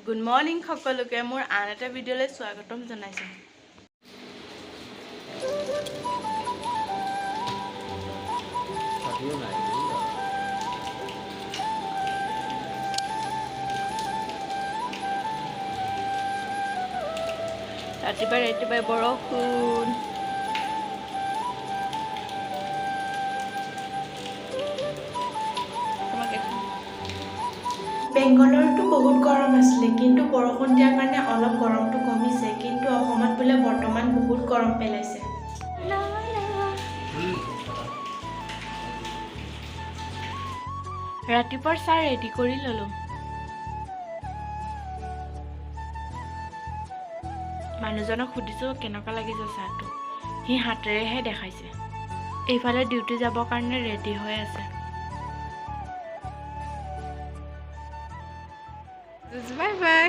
Good morning সকলোকে মোৰ আন এটা ভিডিঅ'লৈ স্বাগতম জনাইছোঁ। ৰাতিপুৱাই বৰষুণ। বেংগলৰতো বহুত গৰম আছিলে, কিন্তু বৰষুণ দিয়াৰ কাৰণে অলপ গৰমটো কমিছে, কিন্তু অসমত বোলে বৰ্তমান বহুত গৰম পেলাইছে। ৰাতিপুৱাৰ চাহ ৰেডি কৰি ল'লোঁ। মানুহজনক সুধিছোঁ কেনেকুৱা লাগিছে চাহটো, সি হাতেৰেহে দেখাইছে। এইফালে ডিউটি যাবৰ কাৰণে ৰেডি হৈ আছে। বাই।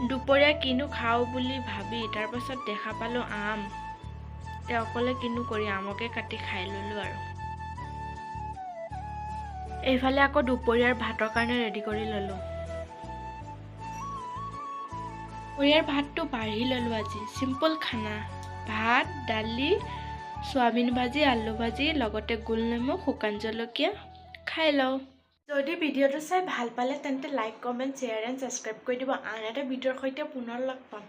দুপৰীয়া কিনো খাওঁ বুলি ভাবি তাৰপাছত দেখা পালোঁ আম। তেওঁ অকলে কিনো কৰি আমকে কাটি খাই ল'লোঁ আৰু। এইফালে আকৌ দুপৰীয়াৰ ভাতৰ কাৰণে ৰেডি কৰি ল'লোঁ। দুপৰীয়াৰ ভাতটো বাঢ়ি ল'লোঁ আজি। চিম্পল খানা, ভাত, দালি, চয়াবিন ভাজি, আলু ভাজি, লগতে গোল নেমু, শুকান জলকীয়া। খাই লওঁ। যদি ভিডিঅ'টো চাই ভাল পালে তেন্তে like, comment, share and subscribe কৰি দিব। আন এটা ভিডিঅ'ৰ সৈতে পুনৰ লগ পাম।